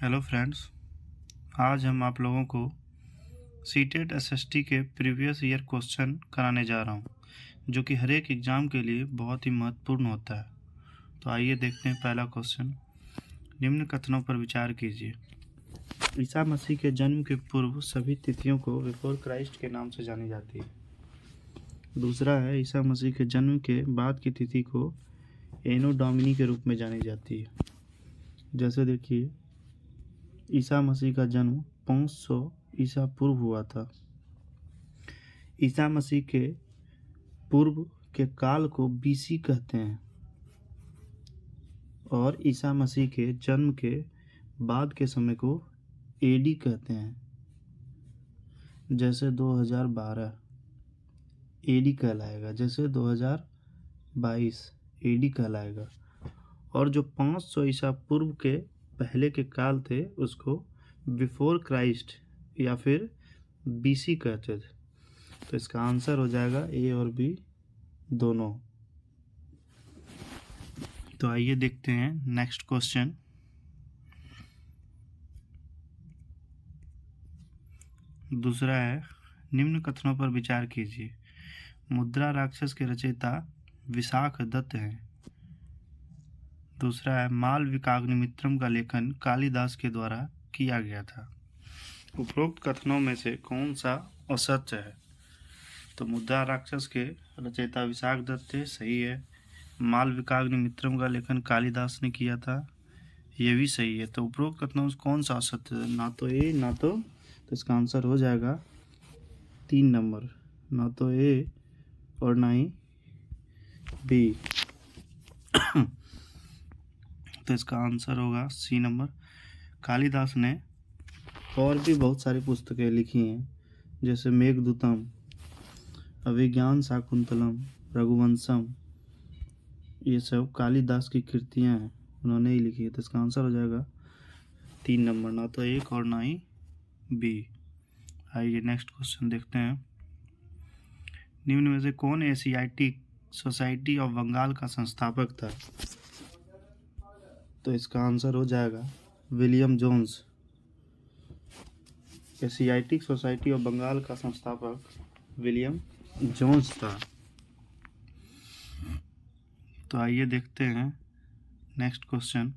Hello friends, आज हम आप लोगों को सीटेट एसएसटी के प्रीवियस ईयर क्वेश्चन कराने जा रहा हूं, जो कि हर एक एग्ज़ाम के लिए बहुत ही महत्वपूर्ण होता है। तो आइए देखते हैं पहला क्वेश्चन। निम्न कथनों पर विचार कीजिए। ईसा मसीह के जन्म के पूर्व सभी तिथियों को बिफोर क्राइस्ट के नाम से जानी जाती है। दूसरा है, ईसा मसीह के जन्म के बाद की तिथि को एनो डोमिनी के रूप में जानी जाती है। जैसे देखिए, ईसा मसीह का जन्म 500 ईसा पूर्व हुआ था। ईसा मसीह के पूर्व के काल को बीसी कहते हैं और ईसा मसीह के जन्म के बाद के समय को एडी कहते हैं। जैसे 2012 एडी कहलाएगा, जैसे 2022 एडी कहलाएगा। और जो 500 ईसा पूर्व के पहले के काल थे उसको बिफोर क्राइस्ट या फिर बीसी कहते थे। तो इसका आंसर हो जाएगा ए और बी दोनों। तो आइए देखते हैं नेक्स्ट क्वेश्चन। दूसरा है, निम्न कथनों पर विचार कीजिए। मुद्रा राक्षस के रचयिता विशाख दत्त हैं। दूसरा है, मालविकाग्निमित्रम का लेखन कालिदास के द्वारा किया गया था। उपरोक्त कथनों में से कौन सा असत्य है? तो मुद्रा राक्षस के रचयिता विशाख दत्त थे, सही है। मालविकाग्निमित्रम का लेखन कालिदास ने किया था, ये भी सही है। तो उपरोक्त कथनों में कौन सा असत्य है? ना तो ए ना तो इसका आंसर हो जाएगा 3 नंबर, ना तो ए और ना ही बी। तो इसका आंसर होगा सी नंबर। कालिदास ने और भी बहुत सारी पुस्तकें लिखी हैं, जैसे मेघदूतम, अभिज्ञान शाकुंतलम, रघुवंशम। ये सब कालिदास की कृतियां हैं, उन्होंने ही लिखी है। तो इसका आंसर हो जाएगा 3 नंबर, ना तो एक और ना ही बी। आइए नेक्स्ट क्वेश्चन देखते हैं। निम्न में से कौन एशियाटिक सोसाइटी ऑफ बंगाल का संस्थापक था? तो इसका आंसर हो जाएगा William Jones. Asiatic Society of Bengal का संस्थापक विलियम जोन्स था। तो आइए देखते हैं नेक्स्ट क्वेश्चन।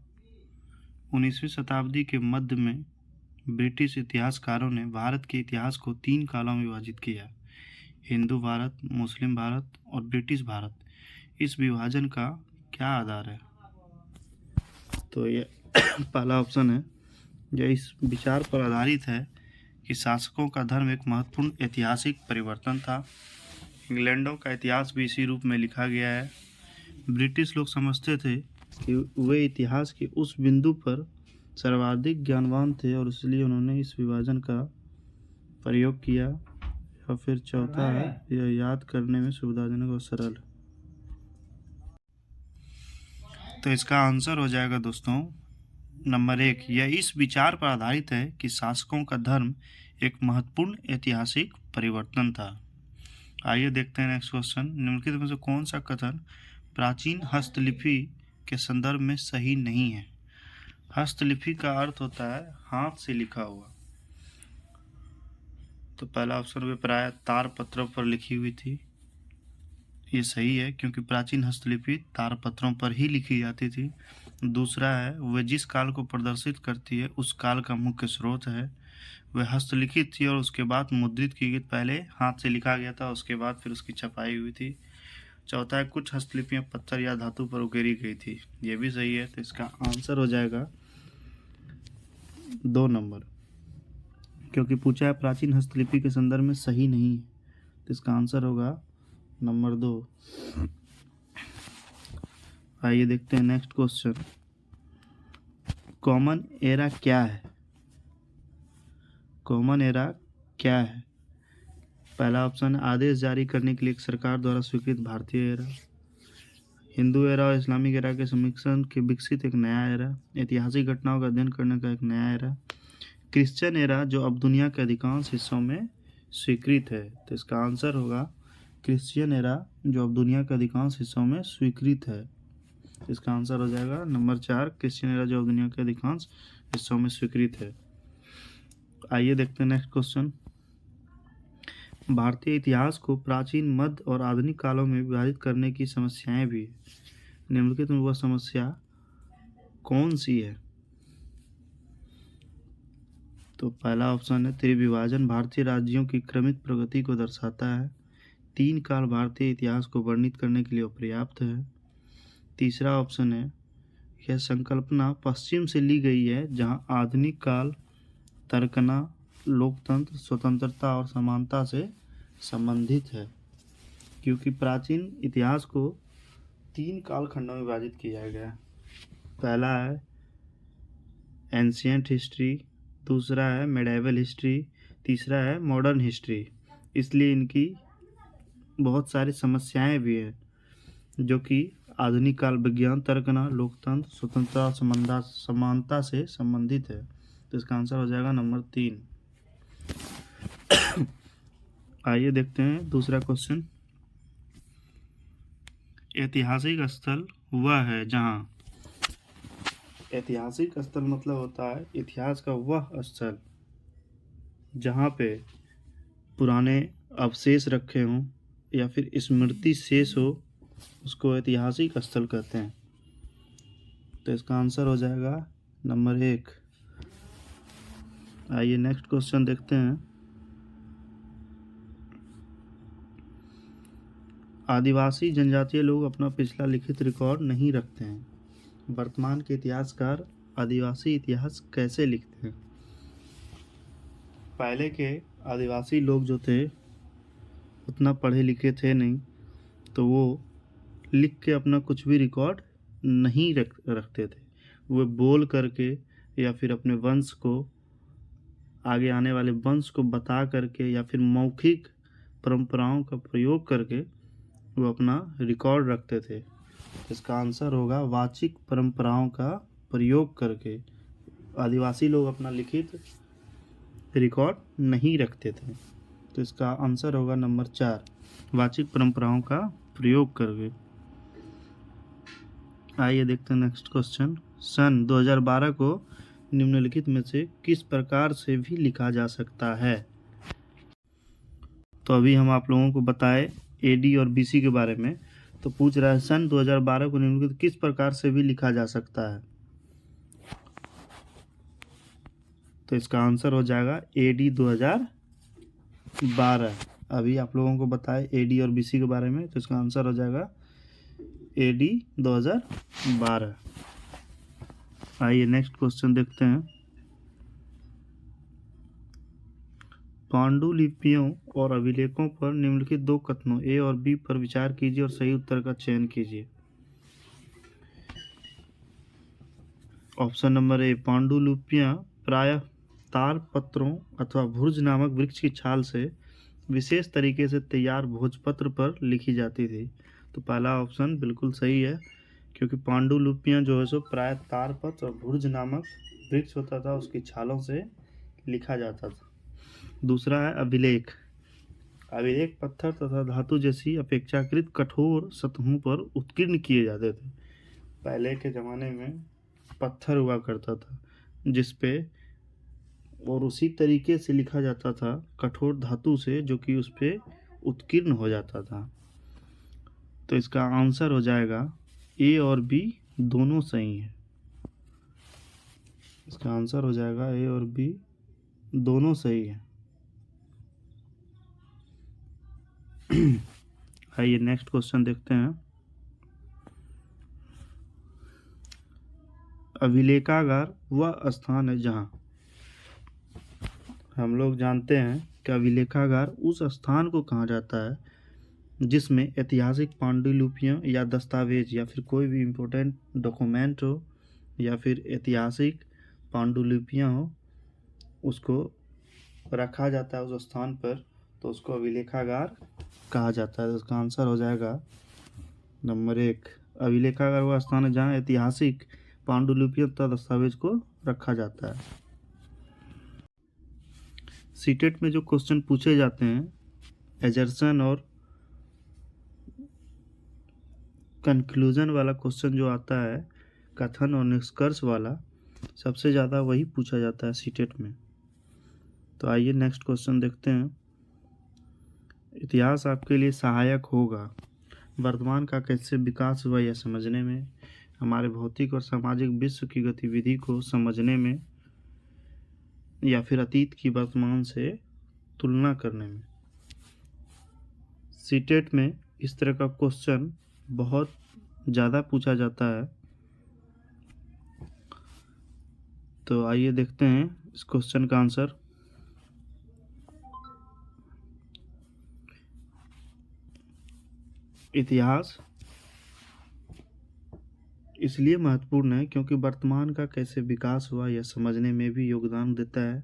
19वीं शताब्दी के मध्य में ब्रिटिश इतिहासकारों ने भारत के इतिहास को 3 कालों में विभाजित किया: हिंदू भारत, मुस्लिम भारत और ब्रिटिश भारत। इस विभाजन का क्या आधार है? तो ये पहला ऑप्शन है, जो इस विचार पर आधारित है कि शासकों का धर्म एक महत्वपूर्ण ऐतिहासिक परिवर्तन था। इंग्लैंडों का इतिहास भी इसी रूप में लिखा गया है। ब्रिटिश लोग समझते थे कि वे इतिहास के उस बिंदु पर सर्वाधिक ज्ञानवान थे और इसलिए उन्होंने इस विभाजन का प्रयोग किया। और फिर चौथा है, यह याद करने में सुविधाजनक और सरल। तो इसका आंसर हो जाएगा दोस्तों नंबर 1। यह इस विचार पर आधारित है कि शासकों का धर्म एक महत्वपूर्ण ऐतिहासिक परिवर्तन था। आइए देखते हैं नेक्स्ट क्वेश्चन। निम्नलिखित में से कौन सा कथन प्राचीन हस्तलिपि के संदर्भ में सही नहीं है? हस्तलिपि का अर्थ होता है हाथ से लिखा हुआ। तो पहला ऑप्शन वे प्राय तार पत्रों पर लिखी हुई थी, ये सही है, क्योंकि प्राचीन हस्तलिपि तार पत्रों पर ही लिखी जाती थी। दूसरा है, वह जिस काल को प्रदर्शित करती है उस काल का मुख्य स्रोत है। वह हस्तलिखित थी और उसके बाद मुद्रित की गई। पहले हाथ से लिखा गया था, उसके बाद फिर उसकी छपाई हुई थी। चौथा है, कुछ हस्तलिपियां पत्थर या धातु पर उकेरी गई थी, ये भी सही है। तो इसका आंसर हो जाएगा 2 नंबर, क्योंकि पूछा है प्राचीन हस्तलिपि के संदर्भ में सही नहीं है। तो इसका आंसर होगा नंबर 2। आइए देखते हैं नेक्स्ट क्वेश्चन। कॉमन एरा क्या है? कॉमन एरा क्या है? पहला ऑप्शन है, आदेश जारी करने के लिए एक सरकार द्वारा स्वीकृत भारतीय एरा। हिंदू एरा और इस्लामिक एरा के समिश्रण के विकसित एक नया एरा। ऐतिहासिक घटनाओं का अध्ययन करने का एक नया एरा। क्रिश्चियन एरा, जो अब दुनिया के अधिकांश हिस्सों में स्वीकृत है। तो इसका आंसर होगा क्रिश्चियन एरा, जो अब दुनिया के अधिकांश हिस्सों में स्वीकृत है। इसका आंसर हो जाएगा नंबर 4, क्रिश्चियन एरा, जो अब दुनिया के अधिकांश हिस्सों में स्वीकृत है। आइए देखते हैं नेक्स्ट क्वेश्चन। भारतीय इतिहास को प्राचीन, मध्य और आधुनिक कालों में विभाजित करने की समस्याएं भी है। निम्नलिखित में वह समस्या कौन सी है? तो पहला ऑप्शन है त्रिविभाजन भारतीय राज्यों की क्रमिक प्रगति को दर्शाता है। 3 काल भारतीय इतिहास को वर्णित करने के लिए पर्याप्त है। तीसरा ऑप्शन है यह संकल्पना पश्चिम से ली गई है, जहां आधुनिक काल तर्कना, लोकतंत्र, स्वतंत्रता और समानता से संबंधित है। क्योंकि प्राचीन इतिहास को 3 कालखंडों में विभाजित किया गया है। पहला है एंशिएंट हिस्ट्री, दूसरा है मेडिएवल हिस्ट्री, तीसरा है मॉडर्न हिस्ट्री। इसलिए इनकी बहुत सारी समस्याएं भी हैं, जो कि आधुनिक काल विज्ञान, तर्कना, लोकतंत्र, स्वतंत्रता और समानता से संबंधित है। तो इसका आंसर हो जाएगा नंबर 3। आइए देखते हैं दूसरा क्वेश्चन। ऐतिहासिक स्थल वह है जहां, ऐतिहासिक स्थल मतलब होता है इतिहास का वह स्थल जहां पे पुराने अवशेष रखे हों या फिर स्मृति शेष हो, उसको ऐतिहासिक स्थल कहते हैं। तो इसका आंसर हो जाएगा नंबर 1। आइए नेक्स्ट क्वेश्चन देखते हैं। आदिवासी जनजातीय लोग अपना पिछला लिखित रिकॉर्ड नहीं रखते हैं। वर्तमान के इतिहासकार आदिवासी इतिहास कैसे लिखते हैं? पहले के आदिवासी लोग जो थे उतना पढ़े लिखे थे नहीं, तो वो लिख के अपना कुछ भी रिकॉर्ड नहीं रखते थे। वो बोल करके या फिर अपने वंश को, आगे आने वाले वंश को बता करके या फिर मौखिक परंपराओं का प्रयोग करके वो अपना रिकॉर्ड रखते थे। इसका आंसर होगा वाचिक परंपराओं का प्रयोग करके आदिवासी लोग अपना लिखित रिकॉर्ड नहीं रखते थे। तो इसका आंसर होगा नंबर 4, वाचिक परंपराओं का प्रयोग करके। आइए देखते हैं नेक्स्ट क्वेश्चन। सन 2012 को निम्नलिखित में से किस प्रकार से भी लिखा जा सकता है? तो अभी हम आप लोगों को बताए एडी और बीसी के बारे में, तो पूछ रहा है सन 2012 को निम्नलिखित किस प्रकार से भी लिखा जा सकता है? तो इसका आंसर हो जाएगा एडी 2012। अभी आप लोगों को बताए एडी और बीसी के बारे में, तो इसका आंसर हो जाएगा एडी 2012। आइए नेक्स्ट क्वेश्चन देखते हैं। पांडुलिपियों और अभिलेखों पर निम्नलिखित 2 कथनों ए और बी पर विचार कीजिए और सही उत्तर का चयन कीजिए। ऑप्शन नंबर ए, पांडुलिपियां प्रायः तार पत्रों अथवा भुर्ज नामक वृक्ष की छाल से विशेष तरीके से तैयार भोजपत्र पर लिखी जाती थी। तो पहला ऑप्शन बिल्कुल सही है, क्योंकि पांडुलिपियां जो है सो प्रायः तारपत्र और भुर्ज नामक वृक्ष होता था, उसकी छालों से लिखा जाता था। दूसरा है अभिलेख। अभिलेख पत्थर तथा धातु जैसी अपेक्षाकृत कठोर सतहों पर उत्कीर्ण किए जाते थे। पहले के ज़माने में पत्थर हुआ करता था जिसपे, और उसी तरीके से लिखा जाता था कठोर धातु से, जो कि उस पे उत्कीर्ण हो जाता था। तो इसका आंसर हो जाएगा ए और बी दोनों सही है। इसका आंसर हो जाएगा ए और बी दोनों सही है। आइए नेक्स्ट क्वेश्चन देखते हैं। अभिलेखागार वह स्थान है जहां, हम लोग जानते हैं कि अभिलेखागार उस स्थान को कहा जाता है जिसमें ऐतिहासिक पांडुलिपियां या दस्तावेज या फिर कोई भी इम्पोर्टेंट डॉक्यूमेंट हो या फिर ऐतिहासिक पांडुलिपियां हो, उसको रखा जाता है उस स्थान पर, तो उसको अभिलेखागार कहा जाता है। तो इसका आंसर हो जाएगा नंबर 1, अभिलेखागार वह स्थान है जहाँ ऐतिहासिक पांडुलिपियों तथा दस्तावेज को रखा जाता है। सीटेट में जो क्वेश्चन पूछे जाते हैं, एजर्सन और कंक्लूजन वाला क्वेश्चन जो आता है, कथन और निष्कर्ष वाला, सबसे ज़्यादा वही पूछा जाता है सीटेट में। तो आइए नेक्स्ट क्वेश्चन देखते हैं। इतिहास आपके लिए सहायक होगा वर्तमान का कैसे विकास हुआ यह समझने में, हमारे भौतिक और सामाजिक विश्व की गतिविधि को समझने में, या फिर अतीत की वर्तमान से तुलना करने में। सीटेट में इस तरह का क्वेश्चन बहुत ज़्यादा पूछा जाता है। तो आइए देखते हैं इस क्वेश्चन का आंसर। इतिहास इसलिए महत्वपूर्ण है क्योंकि वर्तमान का कैसे विकास हुआ यह समझने में भी योगदान देता है,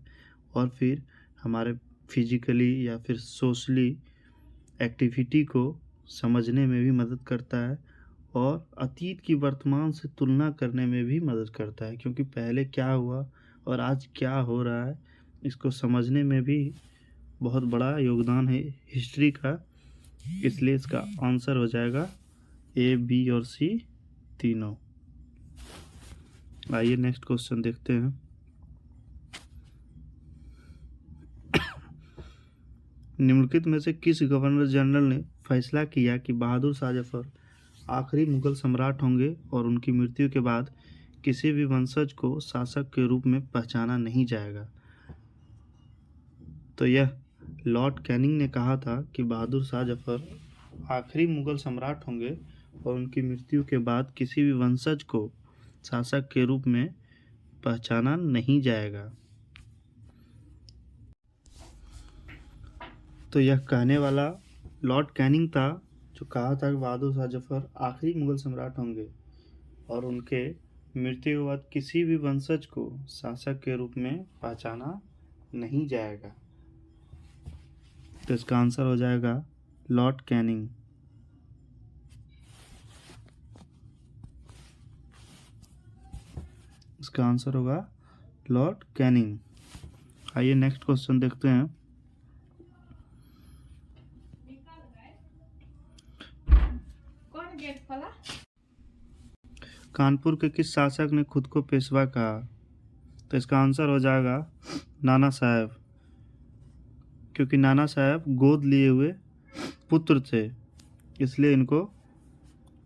और फिर हमारे फिजिकली या फिर सोशली एक्टिविटी को समझने में भी मदद करता है, और अतीत की वर्तमान से तुलना करने में भी मदद करता है, क्योंकि पहले क्या हुआ और आज क्या हो रहा है इसको समझने में भी बहुत बड़ा योगदान है हिस्ट्री का। इसलिए इसका आंसर हो जाएगा ए, बी और सी तीनों। आइए नेक्स्ट क्वेश्चन देखते हैं। निम्नलिखित में से किस गवर्नर जनरल ने फैसला किया कि बहादुर शाह जफर आखिरी मुगल सम्राट होंगे और उनकी मृत्यु के बाद किसी भी वंशज को शासक के रूप में पहचाना नहीं जाएगा? तो यह लॉर्ड कैनिंग ने कहा था कि बहादुर शाह जफर आखिरी मुगल सम्राट होंगे और उनकी मृत्यु के बाद किसी भी वंशज को शासक के रूप में पहचाना नहीं जाएगा। तो यह कहने वाला लॉर्ड कैनिंग था, जो कहा था कि बहादुर शाह जफर आखिरी मुगल सम्राट होंगे और उनके मृत्यु के बाद किसी भी वंशज को शासक के रूप में पहचाना नहीं जाएगा। तो इसका आंसर हो जाएगा लॉर्ड कैनिंग। इसका आंसर होगा लॉर्ड कैनिंग। आइए नेक्स्ट क्वेश्चन देखते हैं। कानपुर के किस शासक ने खुद को पेशवा कहा? तो इसका आंसर हो जाएगा नाना साहब, क्योंकि नाना साहब गोद लिए हुए पुत्र थे, इसलिए इनको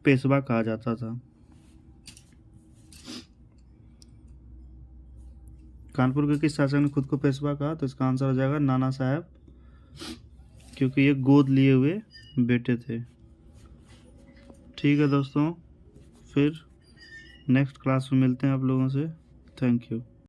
पेशवा कहा जाता था। कानपुर के किस शासक ने खुद को पेशवा कहा? तो इसका आंसर हो जाएगा नाना साहब, क्योंकि ये गोद लिए हुए बेटे थे। ठीक है दोस्तों, फिर नेक्स्ट क्लास में मिलते हैं आप लोगों से। Thank you.